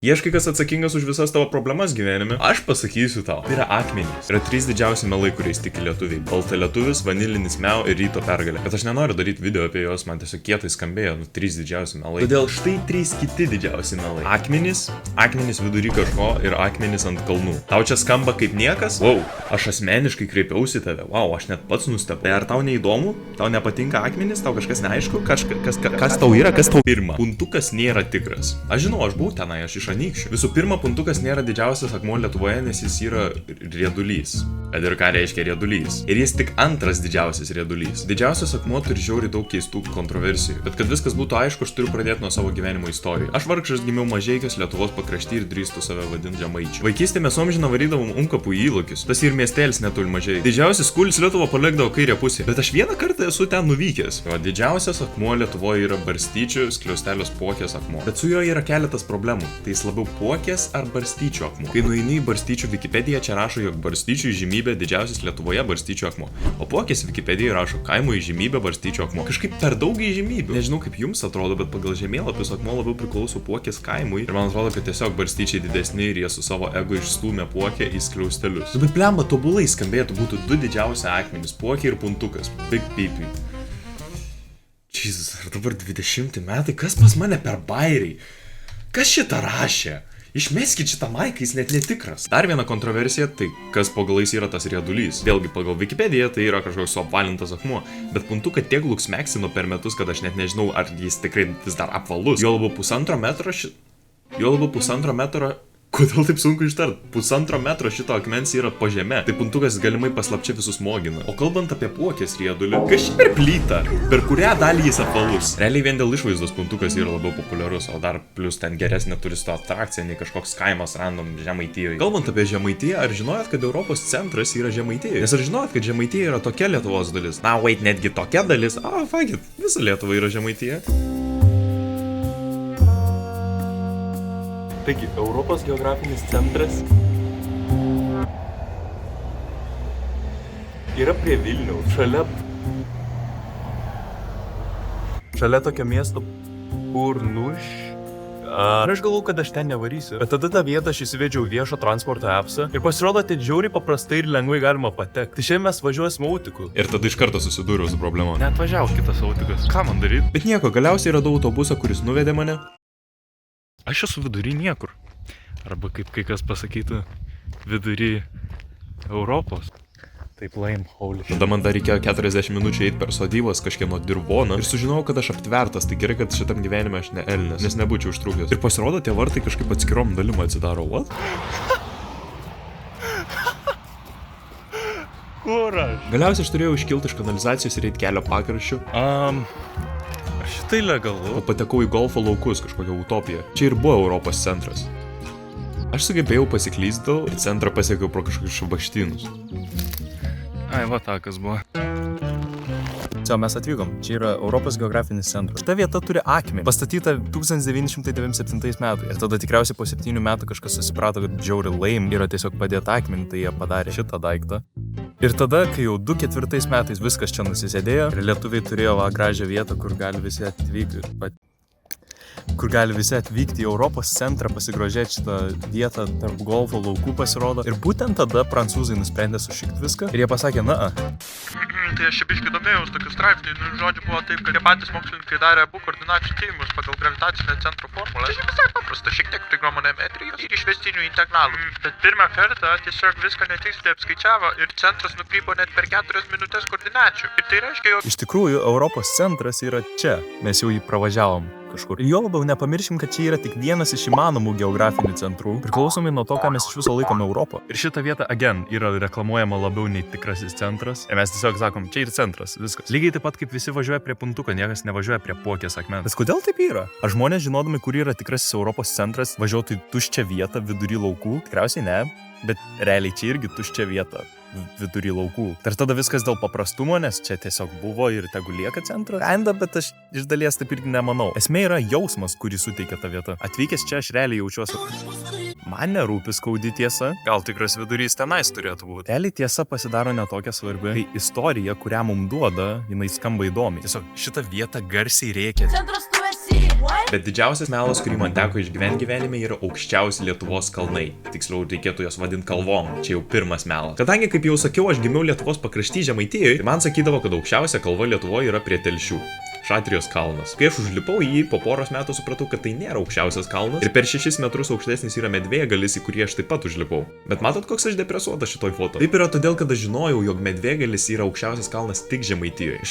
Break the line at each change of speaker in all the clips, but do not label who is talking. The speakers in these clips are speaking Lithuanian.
Ieškai, kas atsakingas už visas tavo problemas gyvenime? Aš pasakysiu tau. Tai yra akmenys. Yra 3 didžiausi melai, kuriais tiki lietuviai. Balta lietuvis, vanilinis meo ir ryto pergalė. Bet aš nenoriu daryti video apie juos, man tiesiog kietai skambėjo, 3 didžiausi melai. Todėl štai 3 kiti didžiausi melai. Akmenys vidury kažko ir akmenys ant kalnų. Tau čia skamba kaip niekas? Wow, aš asmeniškai kreipiausi tave. Wow, aš net pats nustebau. Ar tau neįdomu? Tau nepatinka akmenys? Tau kažkas neaišku? Kas tau yra? Kas tau? Pirma, puntukas nėra tikras. Aš žinau, aš buvau tenai, aš iš Anykščių. Visų pirma, puntukas nėra didžiausias akmuo Lietuvoje, nes jis yra riedulys. Bet ir ką reiškia riedulys? Ir jis tik antras didžiausias riedulys. Didžiausias akmuo turi žiauriai daug keistų kontroversijų. Bet kad viskas būtų aišku, aš turiu pradėti nuo savo gyvenimo istorijos. Aš vargšas gimiau Mažeikios Lietuvos pakrašty ir drįstu save vadinti žemaičiu. Vaikystėje mes amžiną varydavom unkapų į įlokius. Tas ir miestelis netoli Mažeikiai. Didžiausias kulis Lietuva palikdavo kairę pusę. Bet aš vieną kartą esu ten nuvykęs. O didžiausias akmuo Lietuvoje yra Barstyčių skliaustelios Puokės akmuo. Bet su juo yra keletas problemų. Tai jis labiau Puokės ar Barstyčių akmuo. Kai nueini į Barstyčių Wikipediją, čia rašo, jog Barstyčių įžymybė didžiausias Lietuvoje Barstyčių akmuo. O Puokės Wikipedijoje rašo kaimo įžymybė Barstyčių akmuo. Kažkaip per daug įžymybių. Nežinau, kaip jums atrodo, bet pagal žemėlapius akmuo labiau priklauso Puokės kaimui. Ir man atrodo, kad tiesiog Barstyčiai didesni ir jie su savo ego išstūmė Puokę į skliaustelius. Bet blemba, tobulai skambėtų, būtų 2 didžiausi akmenys - Puokė ir puntukas. Big pipi. Jezus, ar dabar 20 metai? Kas pas mane per bairiai? Kas šitą rašė? Išmeskit šitą maiką, jis net netikras. Dar viena kontroversija, tai kas po galais yra tas riedulys. Vėlgi pagal Wikipediją tai yra kažkoks suapvalintas akmuo. Bet puntuką tiek luksmeksino per metus, kad aš net nežinau, ar jis tikrai vis dar apvalus. Jo labiau pusantro metro. Kodėl taip sunku ištart? 1,5 metro šito akmens yra po žeme. Tai puntukas galimai paslapčia visus mogina. O kalbant apie Puokės riedulį, kas čia per plytą? Per kurią dalį jis apvalus? Realiai vien dėl išvaizdos puntukas yra labiau populiarus, o dar plus ten geresnė turisto atrakcija nei kažkoks kaimas random Žemaitijoje. Kalbant apie Žemaitiją, ar žinojot, kad Europos centras yra Žemaitijoje? Nes ar žinojot, kad Žemaitija yra tokia Lietuvos dalis? Na, wait, netgi tokia dalis? Fuck it, visa Lietuva yra Žemaitija.
Taigi, Europos geografinis centras yra prie Vilniaus, šalia tokio miesto Purnuš. Ir aš galvoju, kad aš ten nevarysiu. Bet tada tą vietą aš įsivedžiau viešo transporto appsą ir pasirodo, tai žiauriai paprastai ir lengvai galima patekti. Tai šiandien mes važiuosime autiku.
Ir tada iš karto susidūriau su problema.
Net važiavo kitas autikas. Ką man daryti?
Bet nieko, galiausiai radau autobusą, kuris nuvedė mane.
Aš esu vidury niekur. Arba kaip kai kas pasakytų, vidury Europos. Taip lame, holy shit.
Tada man dar reikėjo 40 minučių eiti per sodybas kažkieno dirvoną ir sužinojau, kad aš aptvertas, tai gerai, kad šitam gyvenime aš ne elnes, nes nebūčiau užtrukęs. Ir pasirodo, tie vartai kažkaip atskirom dalim atsidaro. What?
Kur aš?
Galiausiai aš turėjau iškilti iš kanalizacijos ir eiti kelio pakraščiu.
Šitai legalu.
O patekau į golfo laukus, kažkokią utopiją. Čia ir buvo Europos centras. Aš sugebėjau pasiklysti ir centrą pasiekiau pro kažkokius šabakštynus.
Ai, va takas buvo.
Mes atvykom. Čia yra Europos geografinis centras. Šita vieta turi akmenį. Pastatyta 1997 metais. Ir tada tikriausiai po 7 metų kažkas susiprato, kad žiauri lame yra tiesiog padėti akmenį, tai jie padarė šitą daiktą. Ir tada, kai jau 2004 metais viskas čia nusisėdėjo, ir lietuviai turėjo gražią vietą, kur gali visi atvykti į Europos centrą, pasigrožėti šitą vietą tarp golfo laukų pasirodo. Ir būtent tada prancūzai nusprendė sušikti viską. Ir jie pasakė,
Tai aš biškai domėjaus tokių straipsnių. Žodžiu buvo taip, kad jie patys mokslininkai darė abu koordinačių tyrimus pagal gravitacinę centro formulę. Tai visai paprasta, šiek tiek trigonometrijos ir išvestinių integralų. Bet pirmą kartą tiesiog viską netiksliai apskaičiavo ir centras nukrypo net per 4 minutės koordinačių. Ir tai reiškia, jog
iš tikrųjų Europos centras yra čia. Mes jau jį pravažiavom kažkur. Ir jo labiau nepamirškim, kad čia yra tik vienas iš įmanomų geografinių centrų, priklausomai nuo to, ką mes iš viso laikome Europą.
Ir šita vieta, again, yra reklamuojama labiau nei tikrasis centras. Ir mes tiesiog sakom, čia ir centras, viskas. Lygiai taip pat, kaip visi važiuoja prie puntuko, niekas nevažiuoja prie Puokės akmens.
Bet kodėl taip yra? Ar žmonės, žinodami, kur yra tikrasis Europos centras, važiuotų į tuščią vietą vidury laukų? Tikriausiai ne, bet realiai čia irgi tuščia vieta vidury laukų. Ir tada viskas dėl paprastumo, nes čia tiesiog buvo ir tegu lieka centras. Kinda, bet aš iš dalies taip irgi nemanau. Esmė yra jausmas, kurį suteikia ta vieta. Atvykęs čia aš realiai jaučiuosi. Man nerūpi skaudi tiesa.
Gal tikras vidurys tenais turėtų būti.
Realiai tiesa pasidaro netokia svarbi. Tai istorija, kurią mums duoda, jinai skamba įdomiai.
Tiesiog šitą vietą garsiai rėkia.
Centras tu esi.
Bet didžiausias melas, kurį man teko išgyventi gyvenime, yra aukščiausi Lietuvos kalnai. Tiksliau, reikėtų jos vadinti kalvom. Čia jau pirmas melas. Kadangi, kaip jau sakiau, aš gimiau Lietuvos pakrašty Žemaitijoje, tai man sakydavo, kad aukščiausia kalva Lietuvoje yra prie Telšių. Šatrijos kalnas. Kai aš užlipau į jį, po poros metų supratau, kad tai nėra aukščiausias kalnas ir per 6 metrus aukštesnis yra Medvėgalis, į kurį aš taip pat užlipau. Bet matot, koks aš depresuotas šitoj foto? Taip yra todėl, kad aš žinojau, jog Medvėgalis yra aukščiausias kalnas tik Žemaitijoje.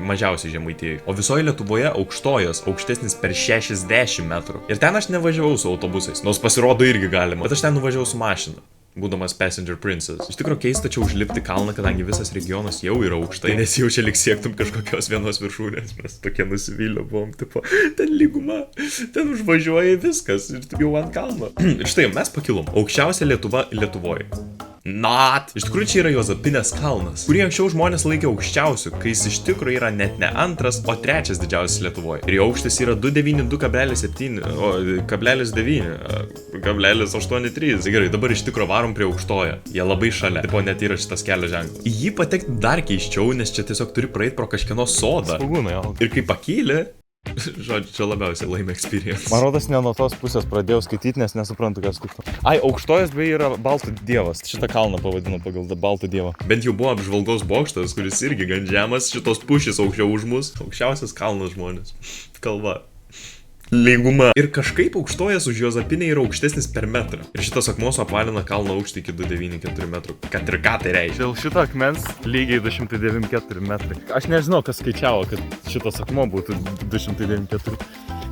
Mažiausiai Žemaitijoje. O visoje Lietuvoje aukštojas aukštesnis per 60 metrų. Ir ten aš nevažiavau su autobusais, nors pasirodo irgi galima, bet aš ten nuvažiavau su mašina. Būdamas Passenger Princess. Iš tikrųjų keista čia užlipti kalną, kadangi visas regionas jau yra aukštai, nes jau čia lyg siektum kažkokios vienos viršūnės. Mes tokie nusivylę buvom, tipo, ten lyguma, ten užvažiuoja viskas ir jau ant kalno. Ir štai mes pakilom. Aukščiausia Lietuva Lietuvoje. Not. Iš tikrųjų čia yra Juozapinės kalnas, kurį anksčiau žmonės laikė aukščiausiu, kai jis iš tikrųjų yra net ne antras, o trečias didžiausias Lietuvoje. Ir jo aukštis yra 292,7, o 0,9,83. Tai gerai, dabar iš tikrųjų varom prie aukštojo. Jie labai šalia. Tipo net yra šitas kelio ženklas. Į jį patekti dar keiščiau, nes čia tiesiog turi praeiti pro kažkieno sodą.
Svagūnai, jau.
Ir kai pakyli, žodžiu, čia labiausiai laimė experience.
Man rodos, ne nuo tos pusės pradėjau skaityti, nes nesuprantu, kas skaito. Ai, aukštojas beje yra Baltų dievas. Šitą kalną pavadino pagal Baltų dievą.
Bent jau buvo apžvalgos bokštas, kuris irgi gan žemas, šitos pušys aukščiau už mus. Aukščiausias kalnas žmonės. Kalva. Lyguma. Ir kažkaip aukštojas už Juozapinę yra aukštesnis per metrą. Ir šitas akmuo apvalina kalno aukštį iki 294 metrų. Kad ir ką tai reiškia.
Dėl šito akmens lygiai 294 metrai. Aš nežinau, kas skaičiavo, kad šitas akmuo būtų 294.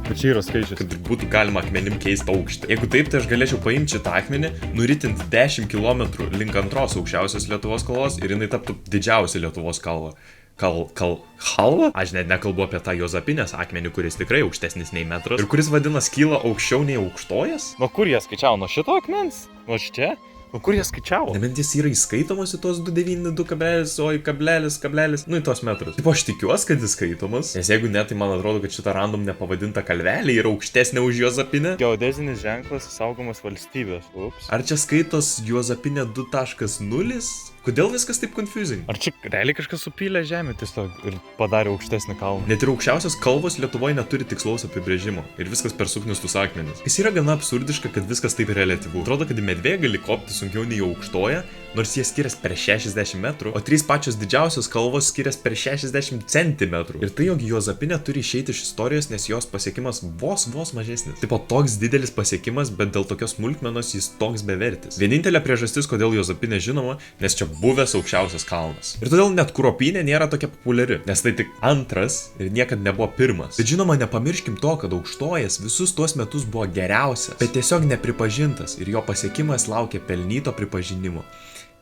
Bet čia yra skaičius.
Kad būtų galima akmenim keisti aukštį. Jeigu taip, tai aš galėčiau paimti šitą akmenį, nuritinti 10 km link antros aukščiausios Lietuvos kalvos ir jinai taptų didžiausia Lietuvos kalva. Kalva? Aš net nekalbu apie tą Juozapinės akmenį, kuris tikrai aukštesnis nei metras ir kuris vadinasi kyla aukščiau nei aukštojas.
Nuo kur jie skaičiavo? Nuo šito akmens? Nuo čia? Nuo kur jie skaičiavo?
Nebent jis yra įskaitomas į tos 292 o į kablelis, nu į tos metrus. Taip aš tikiuosi, kad jis skaitomas, nes jeigu ne, tai man atrodo, kad šita random nepavadinta kalvelė yra aukštesnė už Juozapinę.
Geodezinis ženklas saugomas valstybės. Ups.
Ar čia skaitos Juozapinė 2.0? Kodėl viskas taip confusing?
Ar čia realiai kažkas supylė žemę tiesiog ir padarė aukštesnį kalną?
Net ir aukščiausios kalvos Lietuvoje neturi tikslaus apibrėžimo ir viskas per suknistus akmenis. Kas yra gana absurdiška, kad viskas taip reliatyvu. Atrodo, kad į Medvėgalį kopti sunkiau nei aukštoje, nors jie skiriasi per 60 metrų, o 3 pačios didžiausios kalvos skiriasi per 60 cm. Ir tai, jog Juozapinė turi išeiti iš istorijos, nes jos pasiekimas vos mažesnis. Tipo toks didelis pasiekimas, bet dėl tokios smulkmenos jis toks bevertis. Vienintelė priežastis, kodėl Juozapinė žinoma, nes čia buvęs aukščiausias kalnas. Ir todėl net Kruopynė nėra tokia populiari, nes tai tik antras ir niekad nebuvo pirmas. Bet žinoma, nepamirškim to, kad aukštojas visus tuos metus buvo geriausias, bet tiesiog nepripažintas ir jo pasiekimas laukia pelnyto pripažinimo.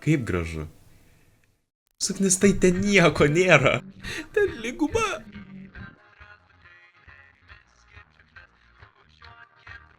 Kaip gražu. Saknis, tai ten nieko nėra. Ten lyguma.